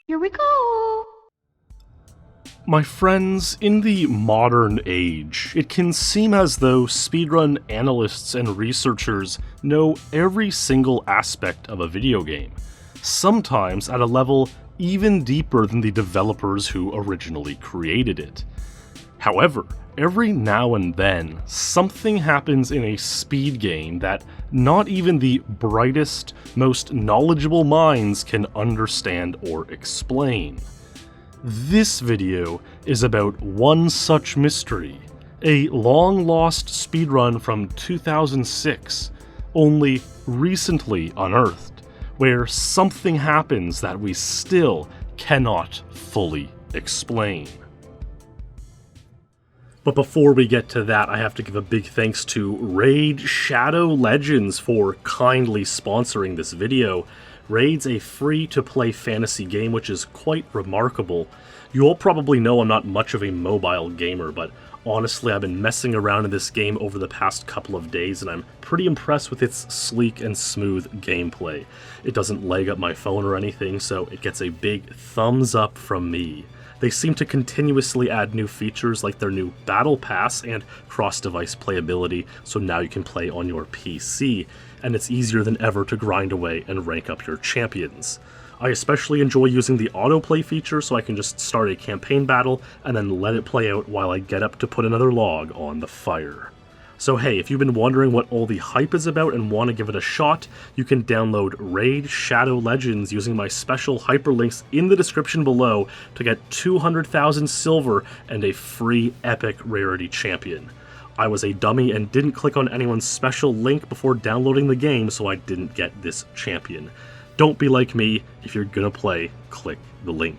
Here we go! My friends, in the modern age, it can seem as though speedrun analysts and researchers know every single aspect of a video game, sometimes at a level even deeper than the developers who originally created it. However, every now and then, something happens in a speed game that not even the brightest, most knowledgeable minds can understand or explain. This video is about one such mystery, a long-lost speedrun from 2006, only recently unearthed, where something happens that we still cannot fully explain. But before we get to that, I have to give a big thanks to Raid Shadow Legends for kindly sponsoring this video. Raid's a free-to-play fantasy game, which is quite remarkable. You all probably know I'm not much of a mobile gamer, but honestly I've been messing around in this game over the past couple of days, and I'm pretty impressed with its sleek and smooth gameplay. It doesn't lag up my phone or anything, so it gets a big thumbs up from me. They seem to continuously add new features like their new Battle Pass and cross-device playability, so now you can play on your PC, and it's easier than ever to grind away and rank up your champions. I especially enjoy using the autoplay feature, so I can just start a campaign battle and then let it play out while I get up to put another log on the fire. So hey, if you've been wondering what all the hype is about and want to give it a shot, you can download Raid Shadow Legends using my special hyperlinks in the description below to get 200,000 silver and a free epic rarity champion. I was a dummy and didn't click on anyone's special link before downloading the game, so I didn't get this champion. Don't be like me. If you're gonna play, click the link.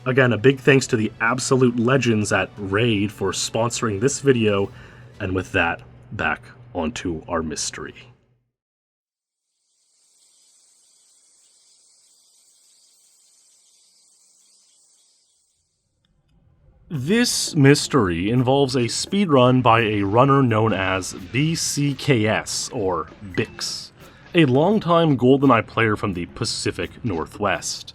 Again, a big thanks to the absolute legends at Raid for sponsoring this video, and with that, back onto our mystery. This mystery involves a speedrun by a runner known as bcks, or bcks, a longtime GoldenEye player from the Pacific Northwest.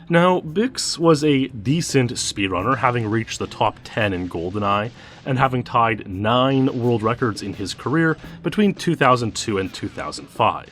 Now, bcks was a decent speedrunner, having reached the top 10 in GoldenEye, and having tied 9 world records in his career between 2002 and 2005.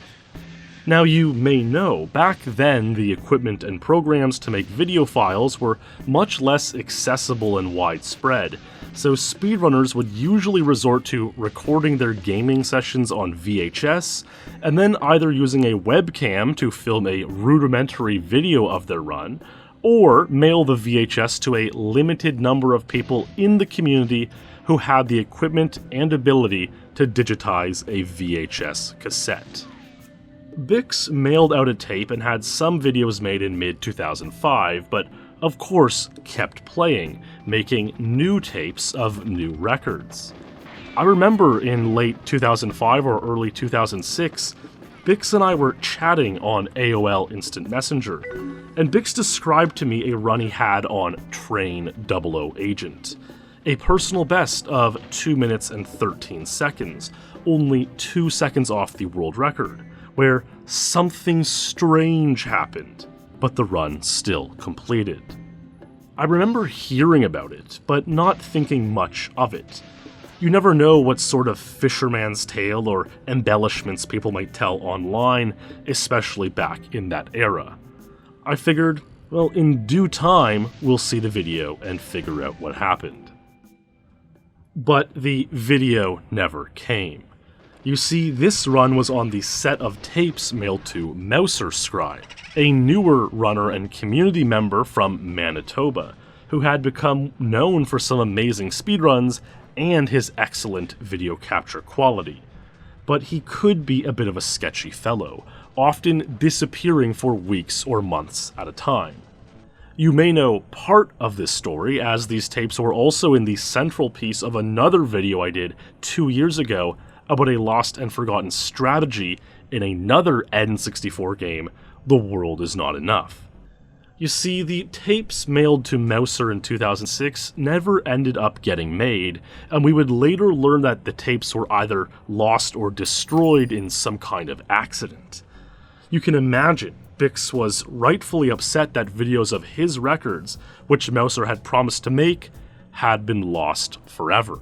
Now, you may know, back then the equipment and programs to make video files were much less accessible and widespread, so speedrunners would usually resort to recording their gaming sessions on VHS, and then either using a webcam to film a rudimentary video of their run, or mail the VHS to a limited number of people in the community who had the equipment and ability to digitize a VHS cassette. bcks mailed out a tape and had some videos made in mid-2005, but of course kept playing, making new tapes of new records. I remember in late 2005 or early 2006, bcks and I were chatting on AOL Instant Messenger, and bcks described to me a run he had on Train 00 Agent. A personal best of 2 minutes and 13 seconds, only 2 seconds off the world record, where something strange happened, but the run still completed. I remember hearing about it, but not thinking much of it. You never know what sort of fisherman's tale or embellishments people might tell online, especially back in that era. I figured, well, in due time, we'll see the video and figure out what happened. But the video never came. You see, this run was on the set of tapes mailed to Mouserscribe, a newer runner and community member from Manitoba, who had become known for some amazing speedruns and his excellent video capture quality. But he could be a bit of a sketchy fellow, often disappearing for weeks or months at a time. You may know part of this story, as these tapes were also in the central piece of another video I did 2 years ago about a lost and forgotten strategy in another N64 game, The World Is Not Enough. You see, the tapes mailed to Mouser in 2006 never ended up getting made, and we would later learn that the tapes were either lost or destroyed in some kind of accident. You can imagine Bix was rightfully upset that videos of his records, which Mouser had promised to make, had been lost forever.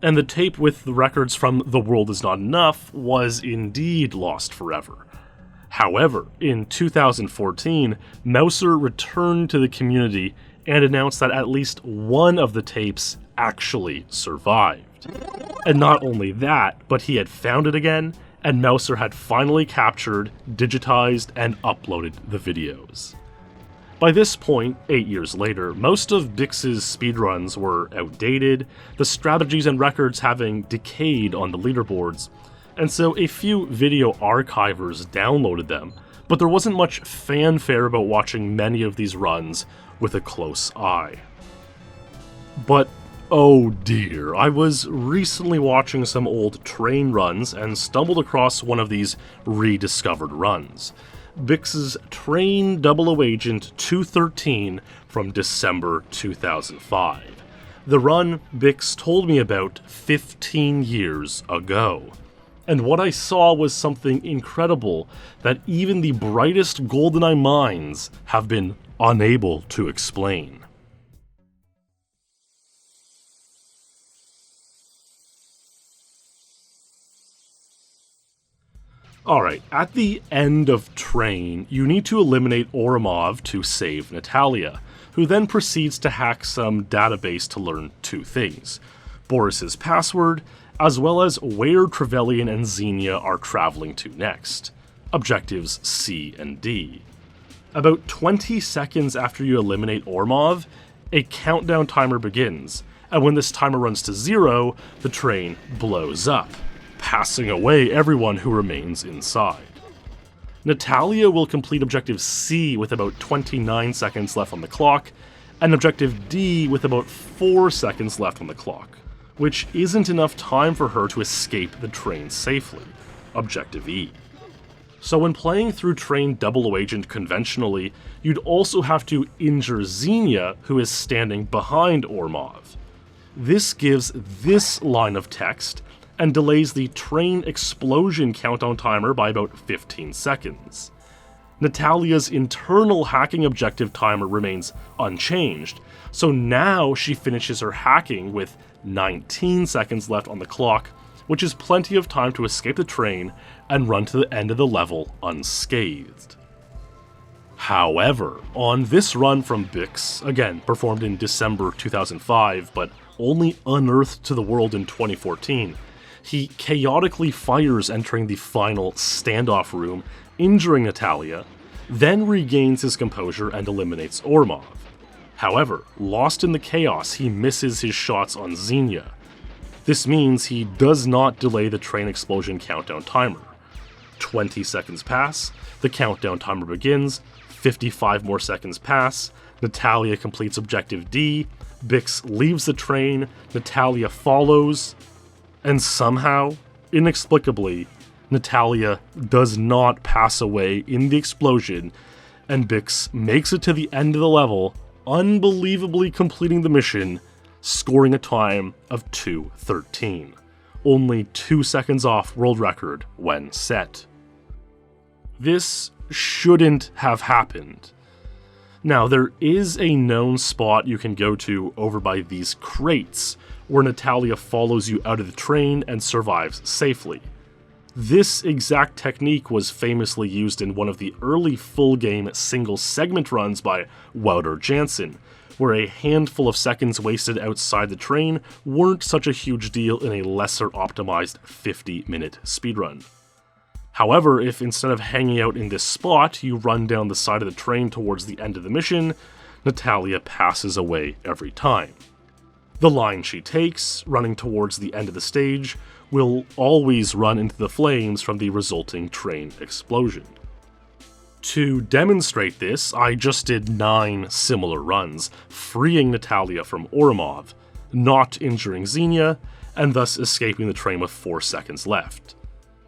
And the tape with the records from The World Is Not Enough was indeed lost forever. However, in 2014, Mouser returned to the community and announced that at least one of the tapes actually survived. And not only that, but he had found it again, and Mouser had finally captured, digitized, and uploaded the videos. By this point, 8 years later, most of Bix's speedruns were outdated, the strategies and records having decayed on the leaderboards, and so a few video archivers downloaded them, but there wasn't much fanfare about watching many of these runs with a close eye. But oh dear, I was recently watching some old train runs and stumbled across one of these rediscovered runs. Bix's Train 00 Agent 213 from December 2005. The run Bix told me about 15 years ago. And what I saw was something incredible that even the brightest GoldenEye minds have been unable to explain. Alright, at the end of Train, you need to eliminate Ourumov to save Natalia, who then proceeds to hack some database to learn two things: Boris's password, as well as where Trevelyan and Xenia are traveling to next. Objectives C and D. About 20 seconds after you eliminate Ourumov, a countdown timer begins, and when this timer runs to 0, the train blows up, passing away everyone who remains inside. Natalia will complete Objective C with about 29 seconds left on the clock, and Objective D with about 4 seconds left on the clock, which isn't enough time for her to escape the train safely. Objective E. So when playing through Train 00 Agent conventionally, you'd also have to injure Xenia, who is standing behind Ourumov. This gives this line of text, and delays the train explosion countdown timer by about 15 seconds. Natalia's internal hacking objective timer remains unchanged, so now she finishes her hacking with 19 seconds left on the clock, which is plenty of time to escape the train and run to the end of the level unscathed. However, on this run from Bix, again performed in December 2005 but only unearthed to the world in 2014, he chaotically fires entering the final standoff room, injuring Natalia, then regains his composure and eliminates Ourumov. However, lost in the chaos, he misses his shots on Xenia. This means he does not delay the train explosion countdown timer. 20 seconds pass, the countdown timer begins, 55 more seconds pass, Natalia completes Objective D, Bix leaves the train, Natalia follows, and somehow, inexplicably, Natalia does not pass away in the explosion, and Bix makes it to the end of the level, unbelievably completing the mission, scoring a time of 2:13, only 2 seconds off world record when set. This shouldn't have happened. Now, there is a known spot you can go to over by these crates, where Natalia follows you out of the train and survives safely. This exact technique was famously used in one of the early full-game single-segment runs by Wouter Jansen, where a handful of seconds wasted outside the train weren't such a huge deal in a lesser-optimized 50-minute speedrun. However, if instead of hanging out in this spot, you run down the side of the train towards the end of the mission, Natalia passes away every time. The line she takes, running towards the end of the stage, will always run into the flames from the resulting train explosion. To demonstrate this, I just did 9 similar runs, freeing Natalia from Ourumov, not injuring Xenia, and thus escaping the train with 4 seconds left.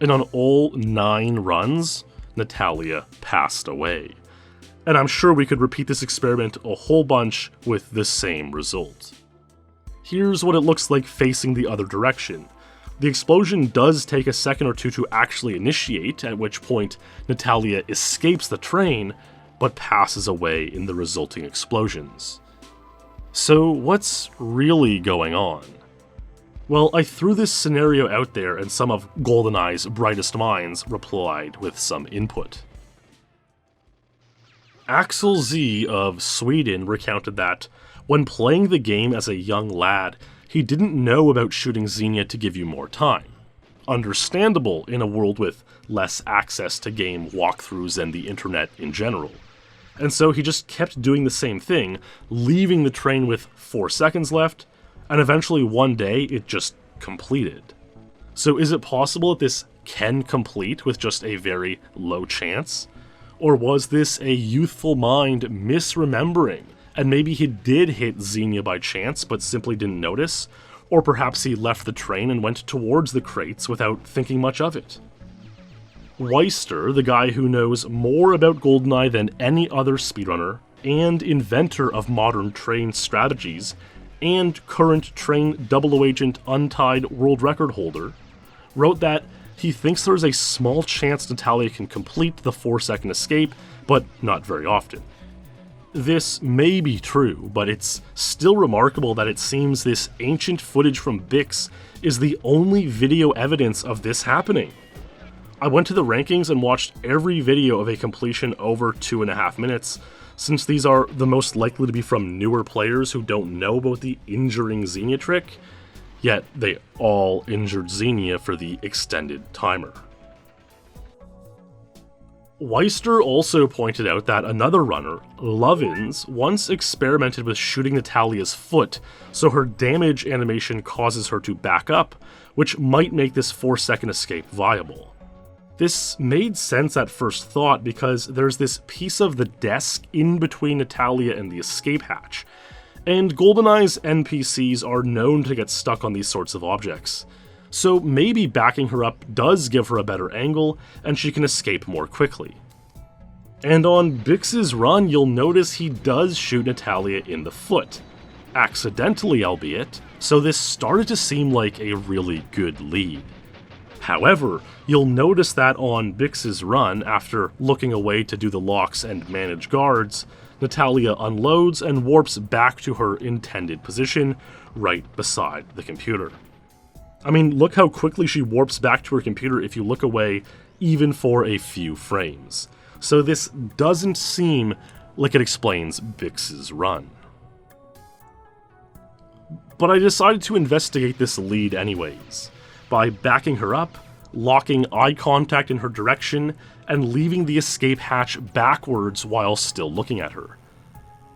And on all 9 runs, Natalia passed away. And I'm sure we could repeat this experiment a whole bunch with the same result. Here's what it looks like facing the other direction. The explosion does take a second or two to actually initiate, at which point Natalia escapes the train, but passes away in the resulting explosions. So what's really going on? Well, I threw this scenario out there and some of GoldenEye's brightest minds replied with some input. Axel Z of Sweden recounted that, when playing the game as a young lad, he didn't know about shooting Xenia to give you more time. Understandable in a world with less access to game walkthroughs and the internet in general. And so he just kept doing the same thing, leaving the train with 4 seconds left, and eventually one day it just completed. So is it possible that this can complete with just a very low chance? Or was this a youthful mind misremembering, and maybe he did hit Xenia by chance but simply didn't notice? Or perhaps he left the train and went towards the crates without thinking much of it. Weister, the guy who knows more about GoldenEye than any other speedrunner, and inventor of modern train strategies, and current train 00 agent untied world record holder, wrote that he thinks there's a small chance Natalia can complete the 4-second escape, but not very often. This may be true, but it's still remarkable that it seems this ancient footage from bcks is the only video evidence of this happening. I went to the rankings and watched every video of a completion over 2.5 minutes, since these are the most likely to be from newer players who don't know about the injuring Xenia trick, yet they all injured Xenia for the extended timer. Weister also pointed out that another runner, Lovins, once experimented with shooting Natalia's foot, so her damage animation causes her to back up, which might make this 4-second escape viable. This made sense at first thought because there's this piece of the desk in between Natalia and the escape hatch, and GoldenEye's NPCs are known to get stuck on these sorts of objects. So maybe backing her up does give her a better angle, and she can escape more quickly. And on bcks' run, you'll notice he does shoot Natalia in the foot. Accidentally, albeit, so this started to seem like a really good lead. However, you'll notice that on bcks' run, after looking away to do the locks and manage guards, Natalia unloads and warps back to her intended position, right beside the computer. I mean, look how quickly she warps back to her computer if you look away even for a few frames. So this doesn't seem like it explains bcks' run. But I decided to investigate this lead anyways, by backing her up, locking eye contact in her direction, and leaving the escape hatch backwards while still looking at her.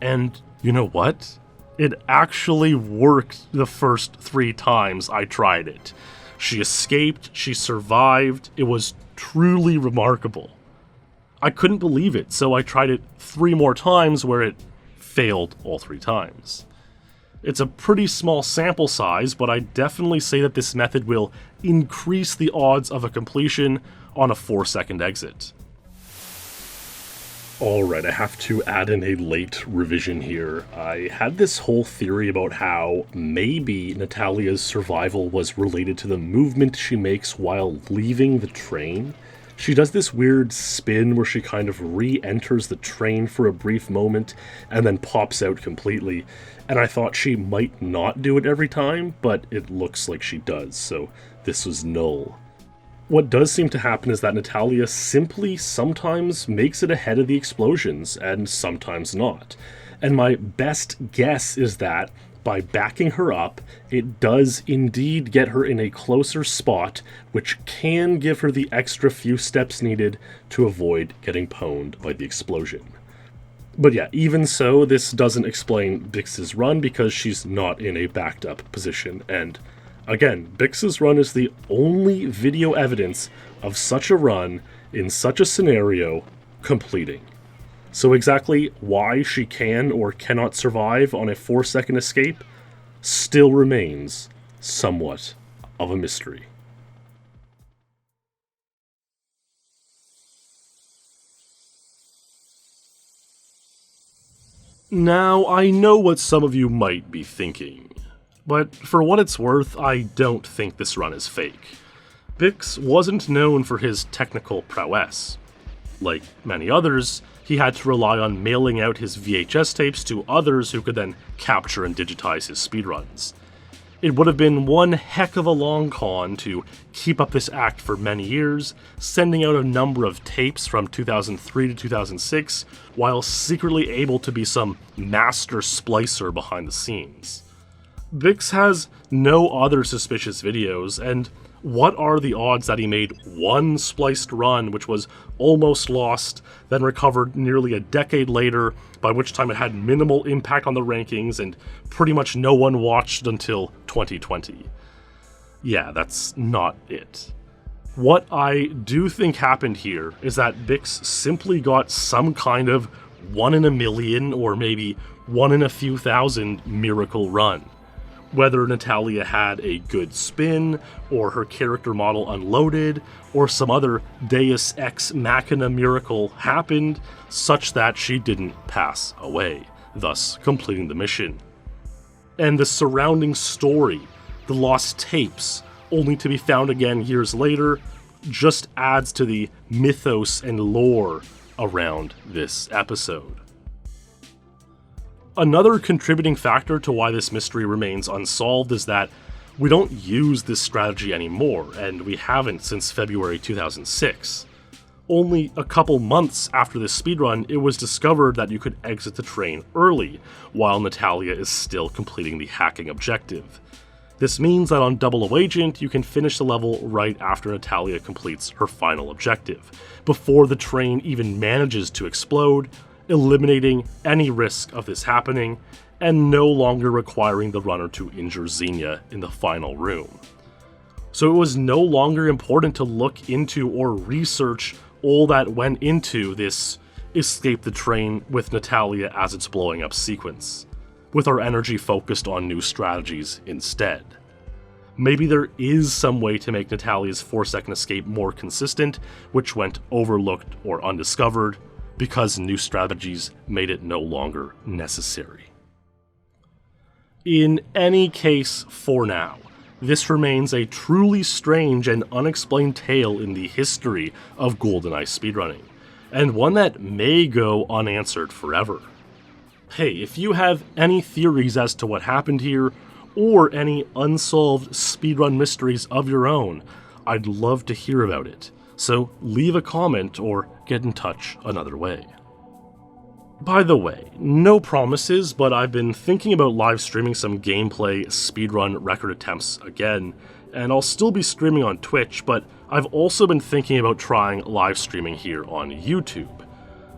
And you know what? It actually worked the first 3 times I tried it. She escaped, she survived, it was truly remarkable. I couldn't believe it, so I tried it 3 more times where it failed all 3 times. It's a pretty small sample size, but I definitely say that this method will increase the odds of a completion on a 4-second exit. Alright, I have to add in a late revision here. I had this whole theory about how maybe Natalia's survival was related to the movement she makes while leaving the train. She does this weird spin where she kind of re-enters the train for a brief moment and then pops out completely, and I thought she might not do it every time, but it looks like she does, so this was null. What does seem to happen is that Natalia simply sometimes makes it ahead of the explosions, and sometimes not. And my best guess is that, by backing her up, it does indeed get her in a closer spot, which can give her the extra few steps needed to avoid getting pwned by the explosion. But yeah, even so, this doesn't explain bcks' run because she's not in a backed up position, and again, bcks' run is the only video evidence of such a run in such a scenario completing. So exactly why she can or cannot survive on a 4-second escape still remains somewhat of a mystery. Now, I know what some of you might be thinking. But for what it's worth, I don't think this run is fake. Bix wasn't known for his technical prowess. Like many others, he had to rely on mailing out his VHS tapes to others who could then capture and digitize his speedruns. It would have been one heck of a long con to keep up this act for many years, sending out a number of tapes from 2003 to 2006, while secretly able to be some master splicer behind the scenes. Bix has no other suspicious videos, and what are the odds that he made one spliced run which was almost lost, then recovered nearly a decade later, by which time it had minimal impact on the rankings and pretty much no one watched until 2020? Yeah, that's not it. What I do think happened here is that Bix simply got some kind of 1 in a million or maybe 1 in a few thousand miracle run. Whether Natalia had a good spin, or her character model unloaded, or some other deus ex machina miracle happened such that she didn't pass away, thus completing the mission. And the surrounding story, the lost tapes, only to be found again years later, just adds to the mythos and lore around this episode. Another contributing factor to why this mystery remains unsolved is that we don't use this strategy anymore, and we haven't since February 2006. Only a couple months after this speedrun, it was discovered that you could exit the train early, while Natalia is still completing the hacking objective. This means that on Double O Agent, you can finish the level right after Natalia completes her final objective, before the train even manages to explode, eliminating any risk of this happening, and no longer requiring the runner to injure Xenia in the final room. So it was no longer important to look into or research all that went into this escape the train with Natalia as it's blowing up sequence, with our energy focused on new strategies instead. Maybe there is some way to make Natalia's 4-second escape more consistent, which went overlooked or undiscovered, because new strategies made it no longer necessary. In any case, for now, this remains a truly strange and unexplained tale in the history of GoldenEye speedrunning, and one that may go unanswered forever. Hey, if you have any theories as to what happened here, or any unsolved speedrun mysteries of your own, I'd love to hear about it. So leave a comment or get in touch another way. By the way, no promises, but I've been thinking about live streaming some gameplay speedrun record attempts again, and I'll still be streaming on Twitch, but I've also been thinking about trying live streaming here on YouTube.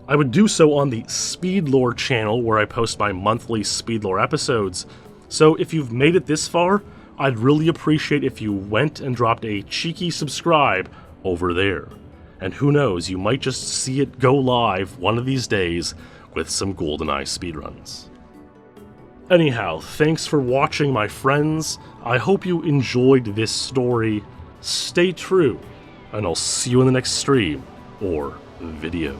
I would do so on the Speedlore channel where I post my monthly Speedlore episodes, so if you've made it this far, I'd really appreciate if you went and dropped a cheeky subscribe over there. And who knows, you might just see it go live one of these days with some GoldenEye speedruns. Anyhow, thanks for watching, my friends. I hope you enjoyed this story. Stay true, and I'll see you in the next stream or video.